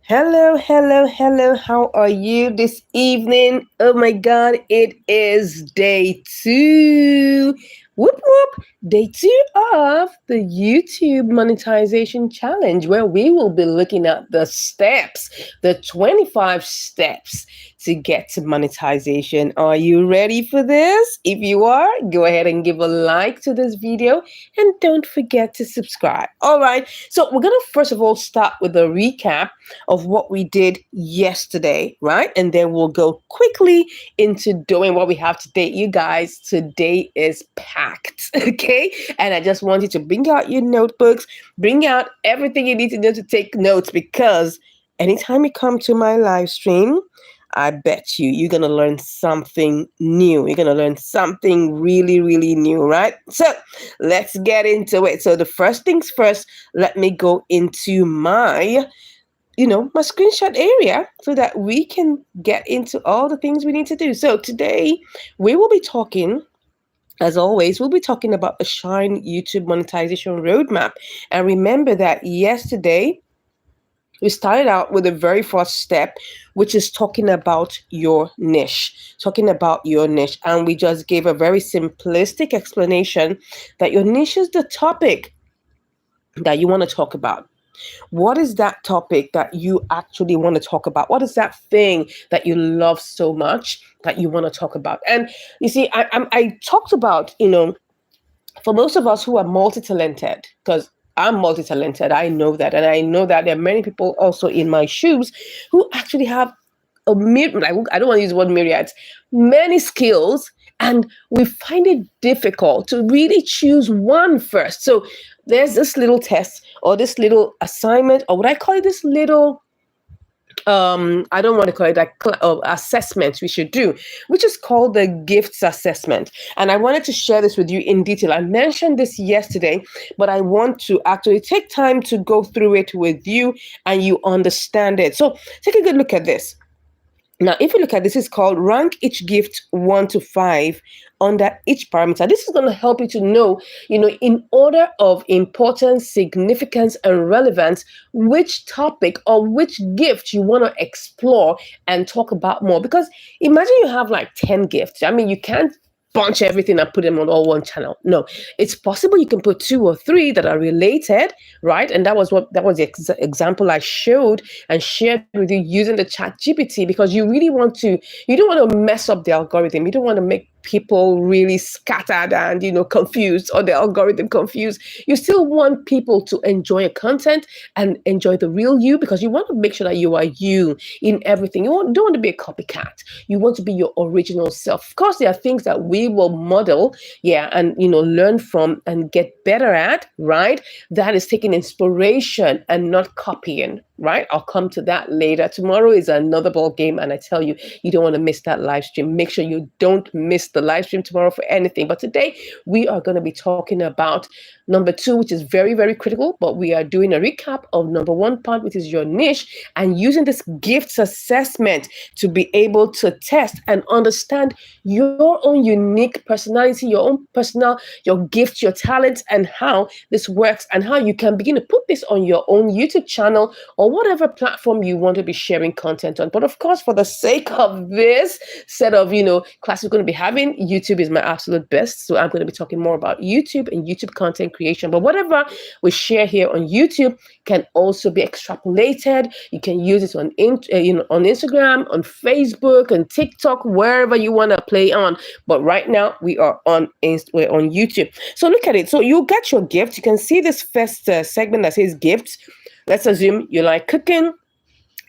Hello, hello, hello. How are you this evening? Oh my God, it is day two. Whoop whoop. Day two of the YouTube monetization challenge, where we will be looking at the steps, the 25 steps to get to monetization. Are you ready for this? If you are, go ahead and give a like to this video and don't forget to subscribe. All right. So, we're going to first of all start with a recap of what we did yesterday, right? And then we'll go quickly into doing what we have today. You guys, today is packed, okay? And I just want you to bring out your notebooks, bring out everything you need to do to take notes, because anytime you come to my live stream, I bet you're going to learn something new. You're going to learn something really, really new, right? So let's get into it. So the first things first, let me go into my screenshot area so that we can get into all the things we need to do. So today we will be talking, as always, we'll be talking about the Shine YouTube monetization roadmap. And remember that yesterday we started out with the very first step, which is talking about your niche, And we just gave a very simplistic explanation that your niche is the topic that you want to talk about. What is that topic that you actually want to talk about? What is that thing that you love so much that you want to talk about? And you see, I talked about, for most of us who are multi-talented, because I'm multi-talented, I know that. And I know that there are many people also in my shoes who actually have I don't want to use the word myriads, many skills, and we find it difficult to really choose one first. So there's this little test or this little assignment, or what I call it, this little I don't want to call it like assessment we should do, which is called the gifts assessment. And I wanted to share this with you in detail. I mentioned this yesterday, but I want to actually take time to go through it with you and you understand it. So take a good look at this. Now, if you look at this, it's called rank each gift 1 to 5 under each parameter. This is going to help you to know, in order of importance, significance, and relevance, which topic or which gift you want to explore and talk about more. Because imagine you have like 10 gifts. I mean, you can't bunch everything and put them on all one channel. No, it's possible you can put 2 or 3 that are related, right? And that was the example I showed and shared with you using the chat GPT, because you don't want to mess up the algorithm. You don't want to make people really scattered and confused, or the algorithm confused. You still want people to enjoy your content and enjoy the real you, because you want to make sure that you are you in everything. Don't want to be a copycat. You want to be your original self. Of course, there are things that we will model, and learn from and get better at, right? That is taking inspiration and not copying, right? I'll come to that later. Tomorrow is another ball game, and I tell you, you don't want to miss that live stream. Make sure you don't miss the live stream tomorrow for anything. But today we are going to be talking about number 2, which is very, very critical, but we are doing a recap of number 1 part, which is your niche, and using this gifts assessment to be able to test and understand your own unique personality, your own your gifts, your talents, and how this works, and how you can begin to put this on your own YouTube channel or whatever platform you want to be sharing content on. But of course, for the sake of this set of class we're going to be having, YouTube is my absolute best. So I'm going to be talking more about YouTube and YouTube content creation. But whatever we share here on YouTube can also be extrapolated. You can use it on Instagram, on Facebook, and TikTok, wherever you want to play on. But right now we're on YouTube. So look at it. So you get your gift. You can see this first segment that says gifts. Let's assume you like cooking.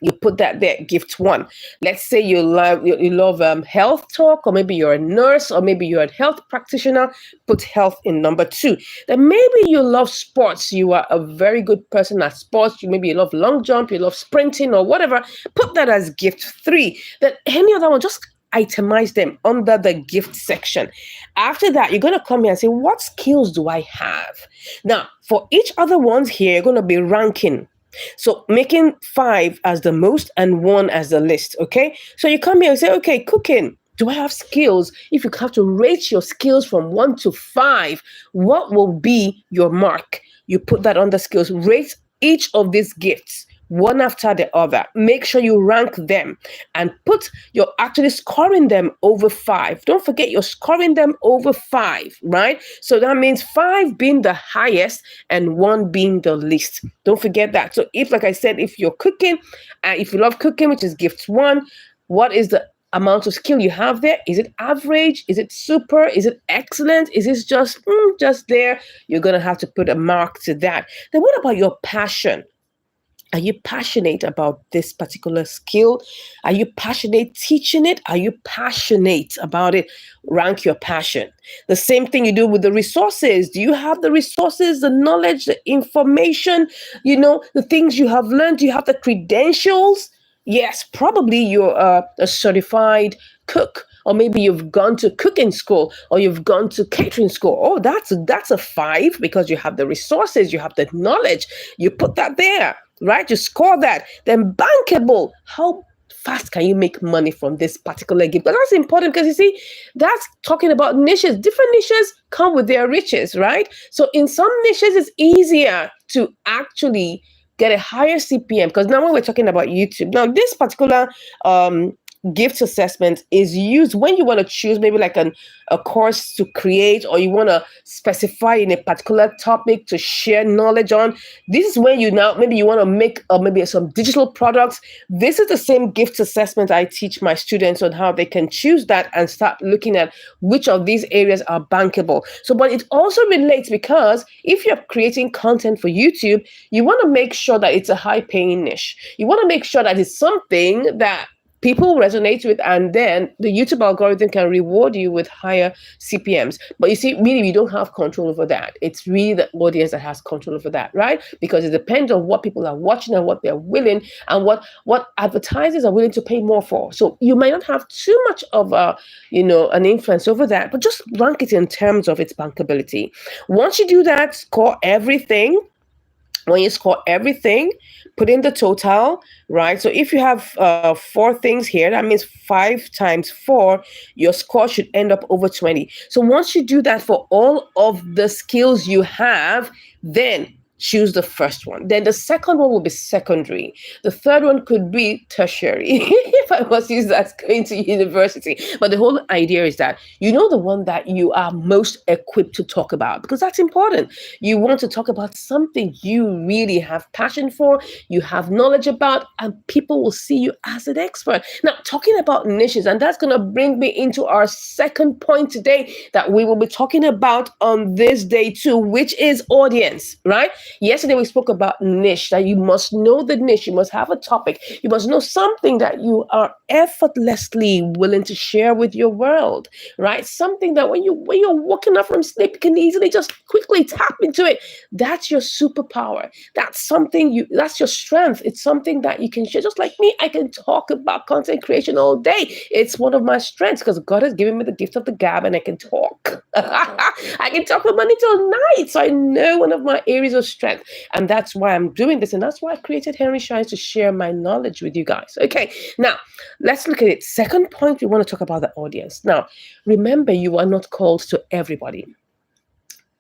You put that there, gift 1. Let's say you love health talk, or maybe you're a nurse, or maybe you're a health practitioner. Put health in number 2. Then maybe you love sports. You are a very good person at sports. Maybe you love long jump, you love sprinting, or whatever. Put that as gift 3. Then any other one, just itemize them under the gift section. After that, you're going to come here and say, what skills do I have? Now, for each other ones here, you're going to be ranking. So making 5 as the most and 1 as the least, okay? So you come here and say, okay, cooking. Do I have skills? If you have to rate your skills from 1 to 5, what will be your mark? You put that under skills. Rate each of these gifts one after the other. Make sure you rank them and you're actually scoring them over 5. Don't forget you're scoring them over 5, right? So that means 5 being the highest and 1 being the least. Don't forget that. So if, like I said, if you're cooking, if you love cooking, which is gift 1, what is the amount of skill you have there? Is it average? Is it super? Is it excellent? Is it just there? You're going to have to put a mark to that. Then what about your passion? Are you passionate about this particular skill? Are you passionate teaching it? Are you passionate about it? Rank your passion. The same thing you do with the resources. Do you have the resources, the knowledge, the information, the things you have learned? Do you have the credentials? Yes, probably you're a certified cook, or maybe you've gone to cooking school, or you've gone to catering school. Oh, that's a 5 because you have the resources, you have the knowledge. You put that there, right? You score that. Then bankable. How fast can you make money from this particular gift? But that's important because you see, that's talking about niches. Different niches come with their riches, right? So in some niches, it's easier to actually get a higher CPM, because now when we're talking about YouTube, now this particular gift assessment is used when you want to choose maybe like a course to create, or you want to specify in a particular topic to share knowledge on. This is when maybe you want to make maybe some digital products. This is the same gift assessment I teach my students on how they can choose that and start looking at which of these areas are bankable. So, but it also relates, because if you're creating content for YouTube, you want to make sure that it's a high paying niche. You want to make sure that it's something that people resonate with, and then the YouTube algorithm can reward you with higher CPMs. But you see, really, we don't have control over that. It's really the audience that has control over that, right? Because it depends on what people are watching and what they're willing, and what advertisers are willing to pay more for. So you might not have too much of an influence over that, but just rank it in terms of its bankability. Once you do that, score everything. When you score everything, put in the total, right? So if you have 4 things here, that means 5 times 4, your score should end up over 20. So once you do that for all of the skills you have, then choose the first one. Then the second one will be secondary. The third one could be tertiary, if I was to use that, going to university. But the whole idea is that the one that you are most equipped to talk about, because that's important. You want to talk about something you really have passion for, you have knowledge about, and people will see you as an expert. Now, talking about niches, and that's going to bring me into our second point today that we will be talking about on this day too, which is audience, right? Yesterday we spoke about niche, that you must know the niche, you must have a topic, you must know something that you are effortlessly willing to share with your world, right? Something that when you're waking up from sleep, you can easily just quickly tap into it. That's your superpower. That's your strength. It's something that you can share. Just like me, I can talk about content creation all day. It's one of my strengths because God has given me the gift of the gab, and I can talk. I can talk from morning till night. So I know one of my areas of strength, and that's why I'm doing this, and that's why I created Henry Shines, to share my knowledge with you guys. Okay, now let's look at it. Second point, we want to talk about the audience. Now, remember, you are not called to everybody.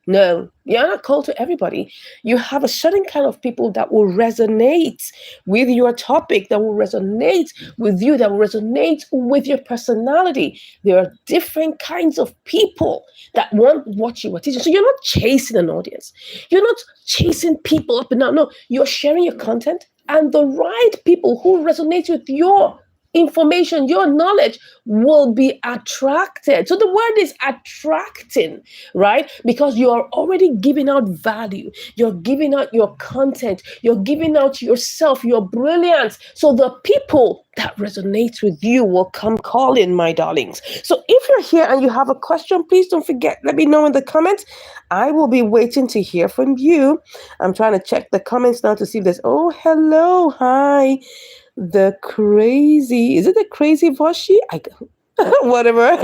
No, you're not called to everybody. You have a certain kind of people that will resonate with your topic, that will resonate with you, that will resonate with your personality. There are different kinds of people that want what you are teaching. So you're not chasing an audience. You're not chasing people up and down. No, you're sharing your content, and the right people who resonate with your information, your knowledge, will be attracted. So the word is attracting, right? Because you are already giving out value. You're giving out your content. You're giving out yourself, your brilliance. So the people that resonate with you will come calling, my darlings. So if you're here and you have a question, please don't forget, let me know in the comments. I will be waiting to hear from you. I'm trying to check the comments now to see if there's, oh, hello, hi. Is it the crazy Voshi? Whatever.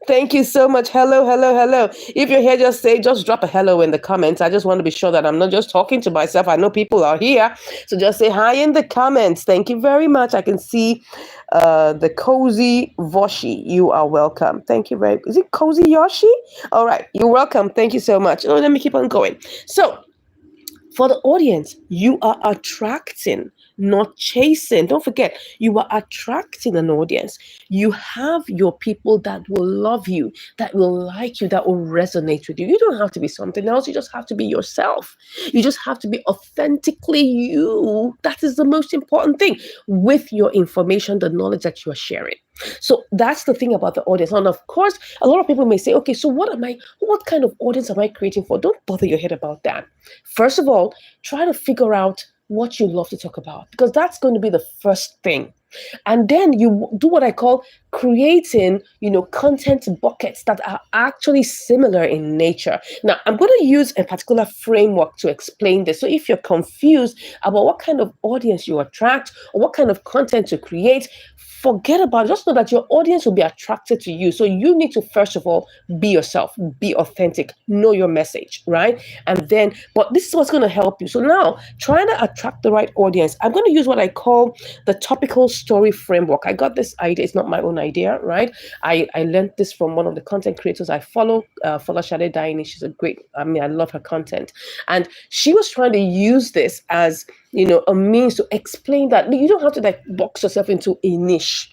Thank you so much. Hello. If you're here, just drop a hello in the comments. I just want to be sure that I'm not just talking to myself. I know people are here. So just say hi in the comments. Thank you very much. I can see the cozy Voshi. You are welcome. Thank you very much. Is it cozy Yoshi? All right. You're welcome. Thank you so much. Oh, let me keep on going. So For the audience, you are attracting, not chasing. Don't forget, you are attracting an audience. You have your people that will love you, that will like you, that will resonate with you. You don't have to be something else. You just have to be yourself. You just have to be authentically you. That is the most important thing with your information, the knowledge that you are sharing. So that's the thing about the audience. And of course, a lot of people may say, okay, so what kind of audience am I creating for? Don't bother your head about that. First of all, try to figure out what you love to talk about, because that's going to be the first thing. And then you do what I call creating, content buckets that are actually similar in nature. Now, I'm going to use a particular framework to explain this. So if you're confused about what kind of audience you attract or what kind of content to create, forget about it. Just know that your audience will be attracted to you. So you need to, first of all, be yourself, be authentic, know your message, right? And then, but this is what's going to help you. So now, trying to attract the right audience, I'm going to use what I call the topical story framework. I got this idea. It's not my own idea, right? I learned this from one of the content creators I follow, Shade Daini. She's a great, I love her content. And she was trying to use this as, a means to explain that you don't have to like box yourself into a niche,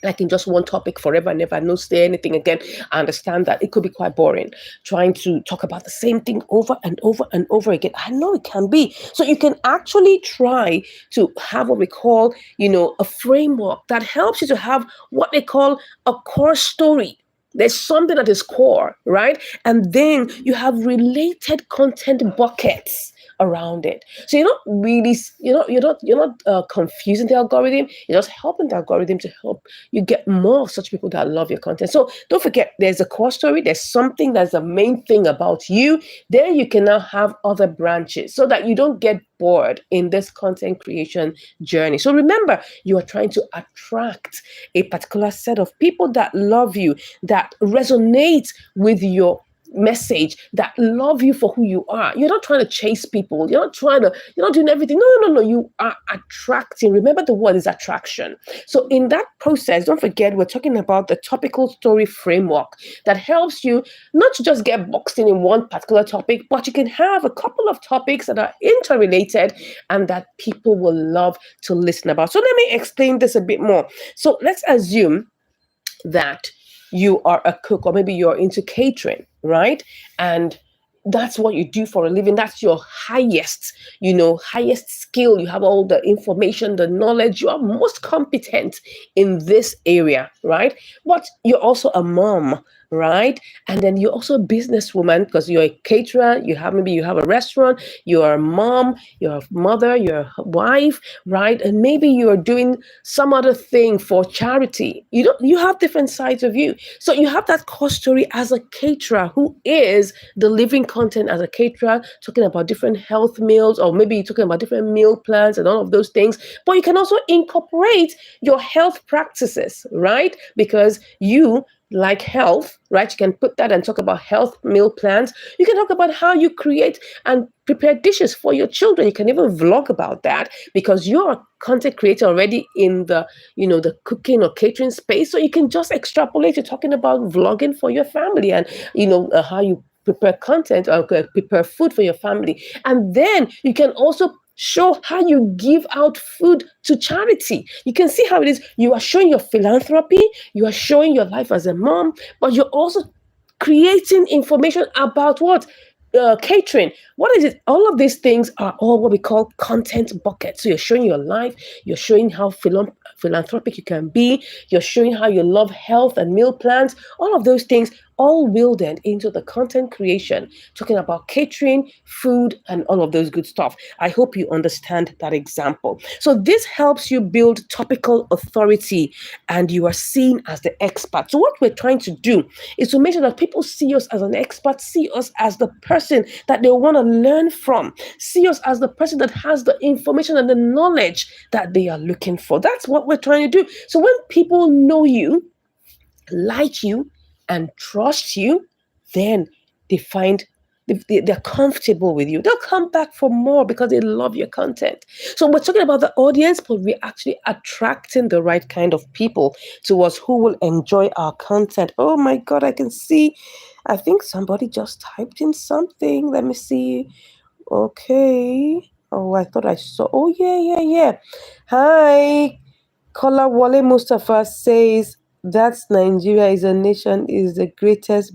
like in just one topic forever and never, no say anything again. I understand that it could be quite boring trying to talk about the same thing over and over and over again. I know it can be. So you can actually try to have what we call, a framework that helps you to have what they call a core story. There's something that is core, right? And then you have related content buckets around it. So you're not really, you're not confusing the algorithm. You're just helping the algorithm to help you get more of such people that love your content. So don't forget, there's a core story. There's something that's the main thing about you. Then you can now have other branches so that you don't get bored in this content creation journey. So remember, you are trying to attract a particular set of people that love you, that resonate with your message, that love you for who you are. You're not trying to chase people. You're not doing everything. No. You are attracting. Remember, the word is attraction. So in that process, don't forget, we're talking about the topical story framework that helps you not to just get boxed in one particular topic, but you can have a couple of topics that are interrelated and that people will love to listen about. So let me explain this a bit more. So let's assume that you are a cook, or maybe you're into catering, right? And that's what you do for a living. That's your highest skill. You have all the information, the knowledge. You are most competent in this area, right? But you're also a mom, right? And then you're also a businesswoman, because you're a caterer. Maybe you have a restaurant. You're a mom. You're a mother. You're a wife, right? And maybe you're doing some other thing for charity. You have different sides of you. So you have that core story as a caterer who is delivering content as a caterer, talking about different health meals, or maybe you're talking about different meal plans and all of those things. But you can also incorporate your health practices, right? Because you like health, right? You can put that and talk about health meal plans. You can talk about how you create and prepare dishes for your children. You can even vlog about that, because you're a content creator already in the cooking or catering space. So you can just extrapolate to talking about vlogging for your family, and how you prepare content or prepare food for your family. And then you can also show how you give out food to charity. You can see how it is. You are showing your philanthropy, you are showing your life as a mom, but you're also creating information about what? Catering. What is it? All of these things are all what we call content buckets. So you're showing your life, you're showing how philanthropic you can be, you're showing how you love health and meal plans. All of those things all wielded into the content creation, talking about catering, food, and all of those good stuff. I hope you understand that example. So this helps you build topical authority, and you are seen as the expert. So what we're trying to do is to make sure that people see us as an expert, see us as the person that they want to learn from, see us as the person that has the information and the knowledge that they are looking for. That's what we're trying to do. So when people know you, like you, and trust you, then they find they're comfortable with you. They'll come back for more because they love your content. So we're talking about the audience, but we're actually attracting the right kind of people to us who will enjoy our content. Oh my God, I can see. I think somebody just typed in something. Let me see. Okay. Oh, I thought I saw. Oh, yeah, yeah, yeah. Hi. Kola Wale Mustafa says that's Nigeria is a nation is the greatest.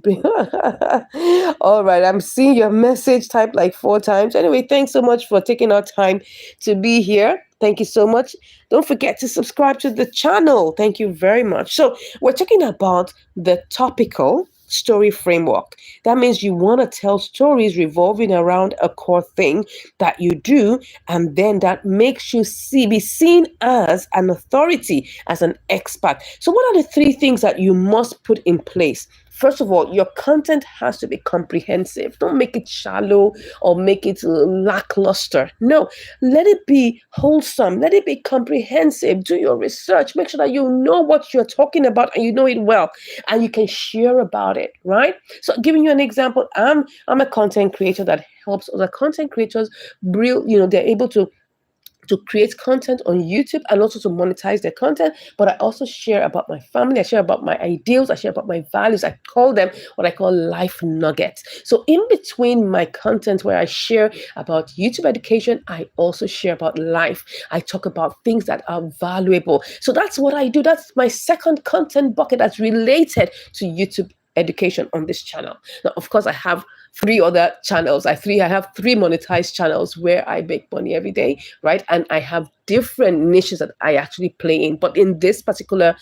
All right, I'm seeing your message typed like 4 times. Anyway, thanks so much for taking our time to be here. Thank you so much. Don't forget to subscribe to the channel. Thank you very much. So, we're talking about the topical story framework. That means you want to tell stories revolving around a core thing that you do, and then that makes you be seen as an authority, as an expert. So, what are the 3 things that you must put in place? First of all, your content has to be comprehensive. Don't make it shallow or make it lackluster. No, let it be wholesome. Let it be comprehensive. Do your research. Make sure that you know what you're talking about and you know it well, and you can share about it. Right. So, giving you an example, I'm a content creator that helps other content creators. They're able to create content on YouTube and also to monetize their content. But I also share about my family. I share about my ideals. I share about my values. I call them what I call life nuggets. So in between my content where I share about YouTube education, I also share about life. I talk about things that are valuable. So that's what I do. That's my second content bucket that's related to YouTube education on this channel. Now, of course, I have 3 other channels. I have 3 monetized channels where I make money every day, right? And I have different niches that I actually play in. But in this particular,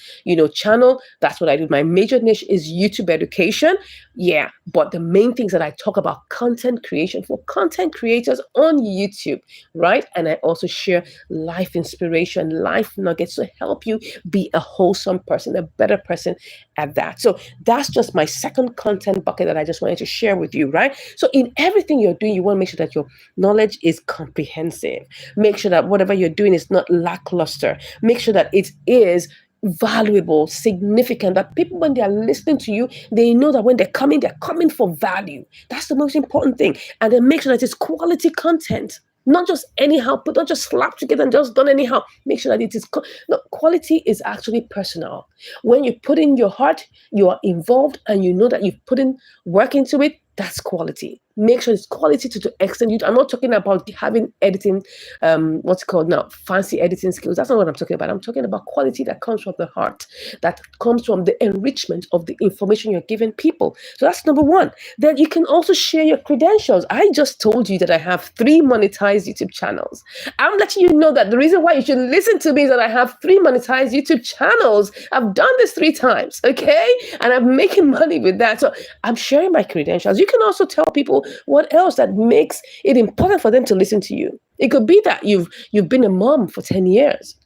channel, that's what I do. My major niche is YouTube education. Yeah. But the main things that I talk about content creation for content creators on YouTube, right? And I also share life inspiration, life nuggets to help you be a wholesome person, a better person at that. So that's just my second content bucket that I just wanted to share with you, right? So in everything you're doing, you want to make sure that your knowledge is comprehensive. Make sure that whatever you're doing is not lackluster. Make sure that it is valuable, significant, that people, when they are listening to you, they know that when they're coming for value. That's the most important thing. And then make sure that it's quality content. Not just anyhow, but not just slapped together and just done anyhow. Make sure that it is no, quality is actually personal. When you put in your heart, you are involved, and you know that you've put in work into it. That's quality. Make sure it's quality to the extent I'm not talking about having editing, what's it called now, fancy editing skills. That's not what I'm talking about. I'm talking about quality that comes from the heart, that comes from the enrichment of the information you're giving people. So that's number one. Then you can also share your credentials. I just told you that I have 3 monetized YouTube channels. I'm letting you know that the reason why you should listen to me is that I have 3 monetized YouTube channels. I've done this 3 times, okay? And I'm making money with that. So I'm sharing my credentials. You can also tell people what else that makes it important for them to listen to you. It could be that you've been a mom for 10 years.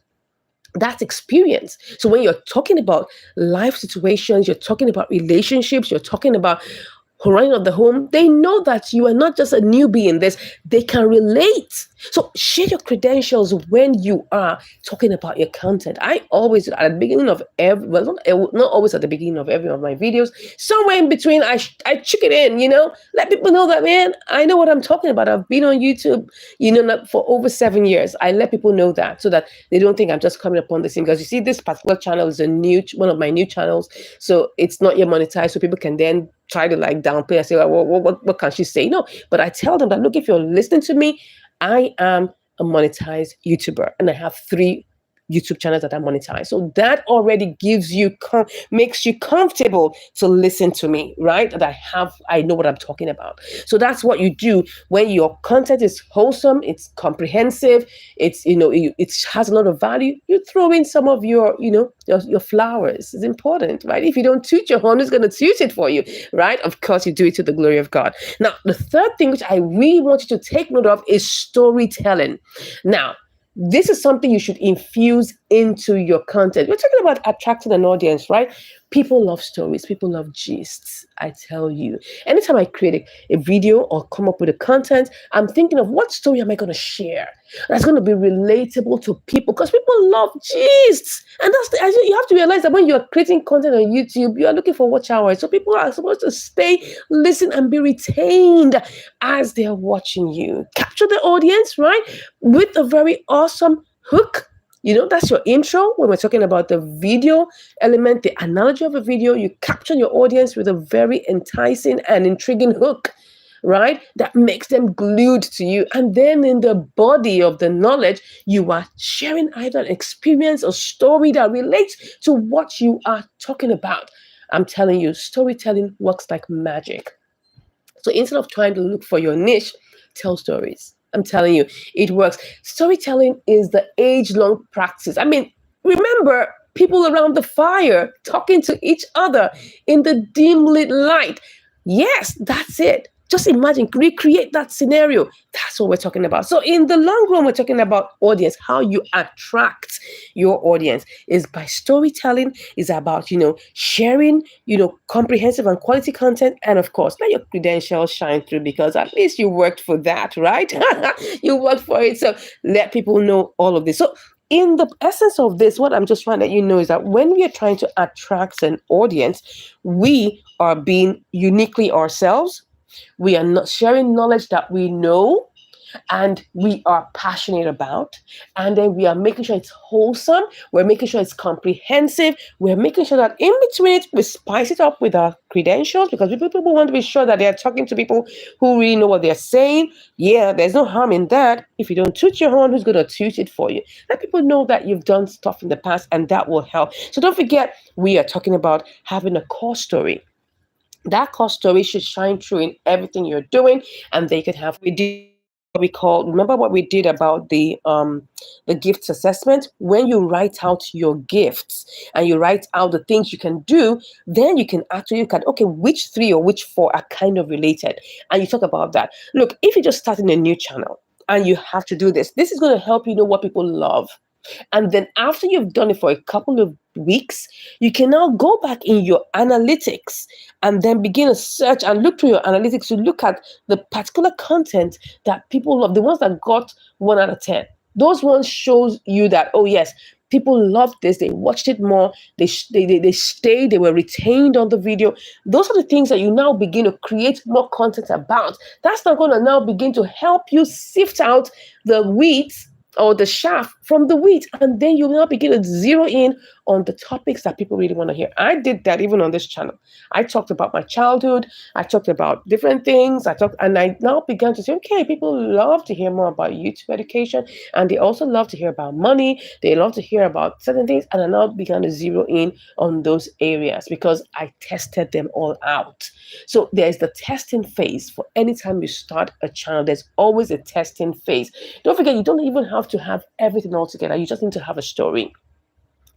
That's experience. So when you're talking about life situations, you're talking about relationships, you're talking about running of the home, they know that you are not just a newbie in this. They can relate. So share your credentials when you are talking about your content. I always, at the beginning of every, well, not always at the beginning of every of my videos, somewhere in between, I chick it in, let people know that, man, I know what I'm talking about. I've been on YouTube, for over 7 years. I let people know that so that they don't think I'm just coming upon this thing. Because you see, this particular channel is one of my new channels. So it's not yet monetized. So people can then try to downplay and say, well, what can she say? No, but I tell them that, look, if you're listening to me, I am a monetized YouTuber and I have 3 YouTube channels that are monetized. So that already makes you comfortable to listen to me, right? That I know what I'm talking about. So that's what you do when your content is wholesome, it's comprehensive, it has a lot of value. You throw in some of your flowers. It's important, right? If you don't toot your horn, who's going to toot it for you, right? Of course, you do it to the glory of God. Now, the third thing which I really want you to take note of is storytelling. Now, this is something you should infuse into your content. We're talking about attracting an audience, right? People love stories. People love gists. I tell you. Anytime I create a video or come up with a content, I'm thinking of what story am I going to share that's going to be relatable to people, because people love gists. And you have to realize that when you're creating content on YouTube, you are looking for watch hours. So people are supposed to stay, listen, and be retained as they're watching you. Capture the audience, right? With a very awesome hook. That's your intro. When we're talking about the video element, the analogy of a video, you capture your audience with a very enticing and intriguing hook. right? That makes them glued to you. And then in the body of the knowledge, you are sharing either an experience or story that relates to what you are talking about. I'm telling you, storytelling works like magic. So instead of trying to look for your niche, tell stories. I'm telling you, it works. Storytelling is the age long practice. I mean, remember people around the fire talking to each other in the dim lit light. Yes, that's it. Just imagine, recreate that scenario. That's what we're talking about. So, in the long run, we're talking about audience, how you attract your audience is by storytelling, is about, sharing, comprehensive and quality content. And of course, let your credentials shine through because at least you worked for that, right? You worked for it. So, let people know all of this. So, in the essence of this, what I'm just trying to let you know is that when we are trying to attract an audience, we are being uniquely ourselves. We are not sharing knowledge that we know and we are passionate about. And then we are making sure it's wholesome. We're making sure it's comprehensive. We're making sure that in between it, we spice it up with our credentials because people want to be sure that they're talking to people who really know what they're saying. Yeah, there's no harm in that. If you don't toot your horn, who's going to toot it for you? Let people know that you've done stuff in the past and that will help. So don't forget, we are talking about having a core story. That core story should shine through in everything you're doing, and they could have. We did what we call. Remember what we did about the gifts assessment. When you write out your gifts and you write out the things you can do, then you can actually look at okay, which three or which four are kind of related, and you talk about that. Look, if you're just starting a new channel and you have to do this, this is going to help you know what people love. And then after you've done it for a couple of weeks, you can now go back in your analytics and then begin to search and look through your analytics to look at the particular content that people love, the ones that got 1 out of 10. Those ones shows you that, oh yes, people loved this, they watched it more, they stayed, they were retained on the video. Those are the things that you now begin to create more content about. That's not going to now begin to help you sift out the weeds or the chaff from the wheat, and then you now begin to zero in on the topics that people really want to hear. I did that even on this channel. I talked about my childhood, I talked about different things, and I now began to say, okay, people love to hear more about YouTube education, and they also love to hear about money, they love to hear about certain things, and I now began to zero in on those areas because I tested them all out. So there's the testing phase for any time you start a channel. There's always a testing phase. Don't forget, you don't even have to have everything all together. You just need to have a story.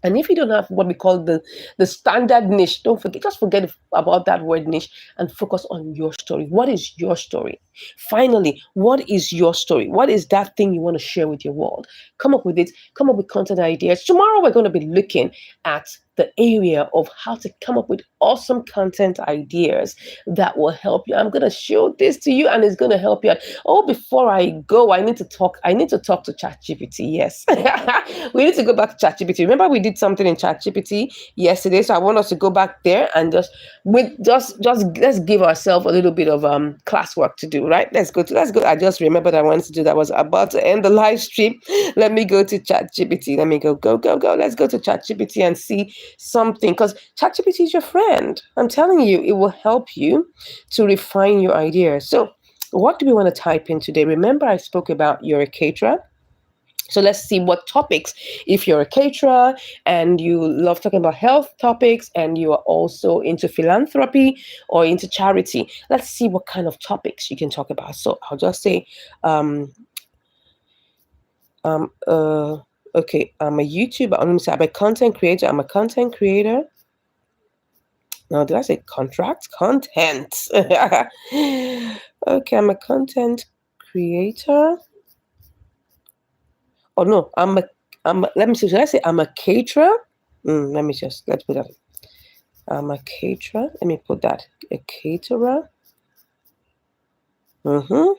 And if you don't have what we call the standard niche, don't forget, just forget about that word niche and focus on your story. What is your story? Finally, what is your story? What is that thing you want to share with your world? Come up with it. Come up with content ideas. Tomorrow, we're going to be looking at the area of how to come up with awesome content ideas that will help you. I'm going to show this to you and it's going to help you out. Oh, before I go, I need to talk to ChatGPT. Yes. We need to go back to ChatGPT. Remember we did something in ChatGPT yesterday, so I want us to go back there and just let's give ourselves a little bit of classwork to do, right? Let's go. I just remembered I wanted to do that. I was about to end the live stream. Let me go to ChatGPT. Let me go. Let's go to ChatGPT and see something, because ChatGPT is your friend. I'm telling you, it will help you to refine your ideas. So what do we want to type in today? Remember I spoke about you're a caterer. So let's see what topics, if you're a caterer and you love talking about health topics and you are also into philanthropy or into charity, let's see what kind of topics you can talk about. So I'll just say, okay, I'm a YouTuber. Let me say I'm a content creator. No, did I say contract? Content. Okay, I'm a content creator. Oh no, let me see. Should I say I'm a caterer? Let's put that. I'm a caterer. Let me put that. A caterer. Who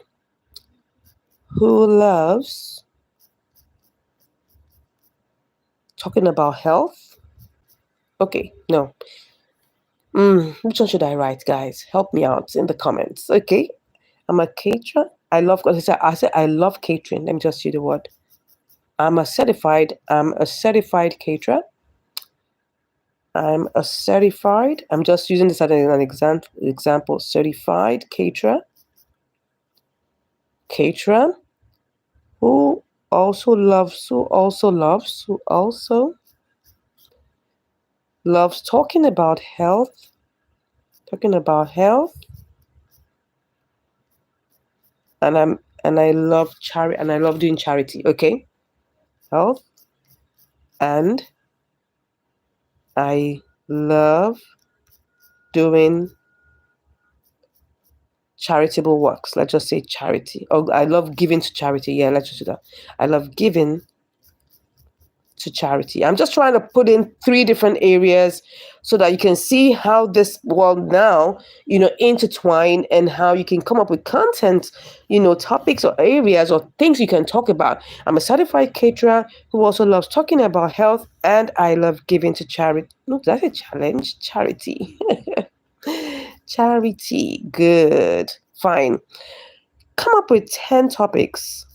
loves talking about health? Okay, no. Which one should I write, guys? Help me out in the comments. Okay, I'm a caterer. I love. I said I love catering. Let me just see the word. I'm a certified caterer. I'm just using this as an example, certified caterer. Keitra, who who also loves talking about health, and I love charity, and I love doing charity. Okay, health, and I love doing charitable works. Let's just say charity. Oh, I love giving to charity. Yeah, let's just do that. I love giving to charity. I'm just trying to put in three different areas so that you can see how this world now, intertwine, and how you can come up with content, topics or areas or things you can talk about. I'm a certified caterer who also loves talking about health, and I love giving to charity. No, that's a challenge. Charity. Charity. Good. Fine. Come up with 10 topics.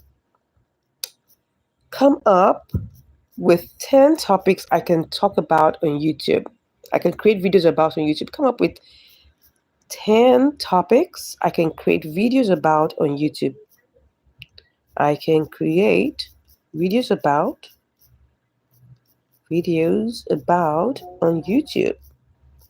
Come up with 10 topics I can talk about on YouTube. I can create videos about on YouTube. Come up with 10 topics I can create videos about on YouTube. I can create videos about on YouTube.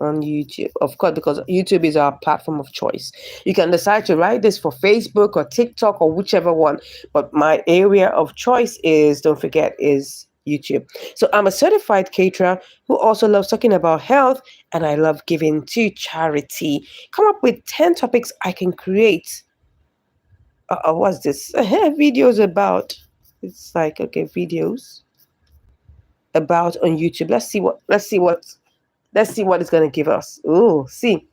On YouTube, of course, because YouTube is our platform of choice. You can decide to write this for Facebook or TikTok or whichever one, but my area of choice is, don't forget, is YouTube. So I'm a certified caterer who also loves talking about health, and I love giving to charity. Come up with 10 topics I can create. What's this? Videos about. It's like, okay, videos about on YouTube. Let's see what it's going to give us. Oh, see.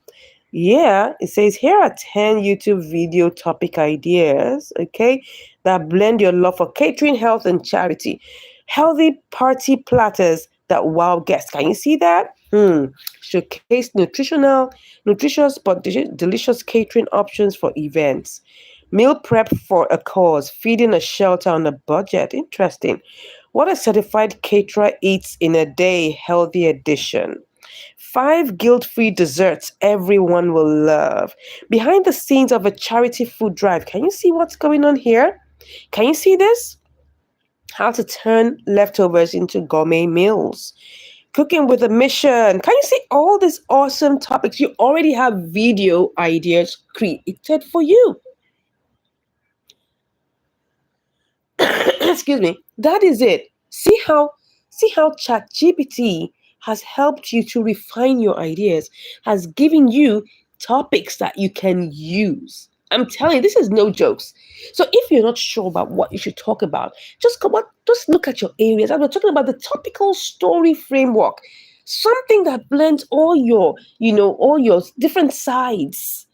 Yeah, it says here are 10 YouTube video topic ideas, okay, that blend your love for catering, health, and charity. Healthy party platters that wow guests. Can you see that? Showcase nutritious but delicious catering options for events. Meal prep for a cause, feeding a shelter on a budget. Interesting. What a certified caterer eats in a day, healthy edition. 5 guilt-free desserts everyone will love. Behind the scenes of a charity food drive. Can you see what's going on here? Can you see this? How to turn leftovers into gourmet meals. Cooking with a mission. Can you see all these awesome topics? You already have video ideas created for you. Excuse me. That is it. See how ChatGPT has helped you to refine your ideas, has given you topics that you can use. I'm telling you, this is no jokes. So if you're not sure about what you should talk about, just look at your areas. I'm talking about the topical story framework, something that blends all your different sides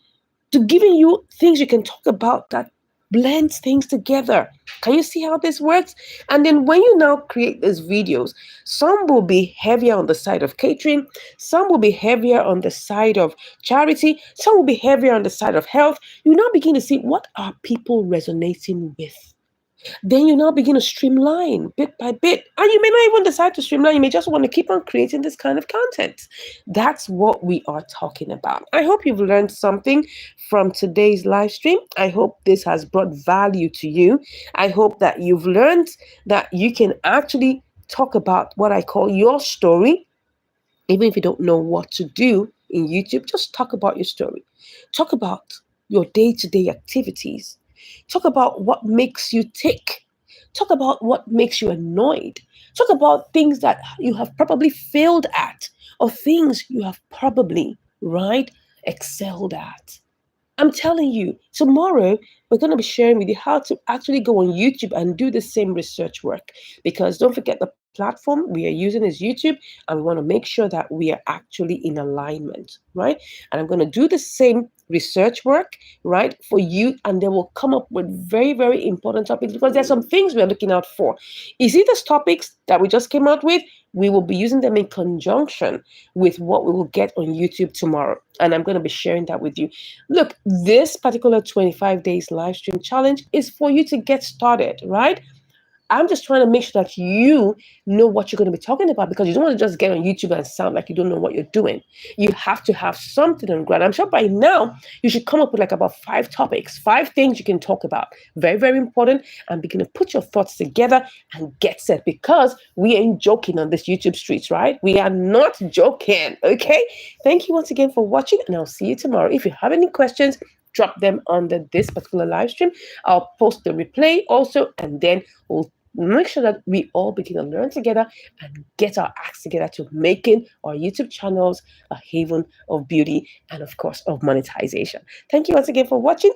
to giving you things you can talk about that blends things together. Can you see how this works? And then when you now create these videos, some will be heavier on the side of catering, some will be heavier on the side of charity, some will be heavier on the side of health. You now begin to see what are people resonating with. Then you now begin to streamline bit by bit. And you may not even decide to streamline. You may just want to keep on creating this kind of content. That's what we are talking about. I hope you've learned something from today's live stream. I hope this has brought value to you. I hope that you've learned that you can actually talk about what I call your story. Even if you don't know what to do in YouTube, just talk about your story. Talk about your day-to-day activities. Talk about what makes you tick. Talk about what makes you annoyed. Talk about things that you have probably failed at or things you have probably, right, excelled at. I'm telling you, tomorrow we're going to be sharing with you how to actually go on YouTube and do the same research work. Because don't forget, the platform we are using is YouTube, and we want to make sure that we are actually in alignment, right? And I'm going to do the same research work, right, for you, and then we'll come up with very, very important topics because there's some things we're looking out for. You see these topics that we just came out with? We will be using them in conjunction with what we will get on YouTube tomorrow. And I'm going to be sharing that with you. Look, this particular 25 days live stream challenge is for you to get started, right? I'm just trying to make sure that you know what you're going to be talking about, because you don't want to just get on YouTube and sound like you don't know what you're doing. You have to have something on ground. I'm sure by now you should come up with like about 5 topics, 5 things you can talk about. Very, very important. And begin to put your thoughts together and get set, because we ain't joking on this YouTube streets, right? We are not joking. Okay. Thank you once again for watching, and I'll see you tomorrow. If you have any questions, drop them under this particular live stream. I'll post the replay also, and then we'll make sure that we all begin to learn together and get our acts together to making our YouTube channels a haven of beauty and, of course, of monetization. Thank you once again for watching.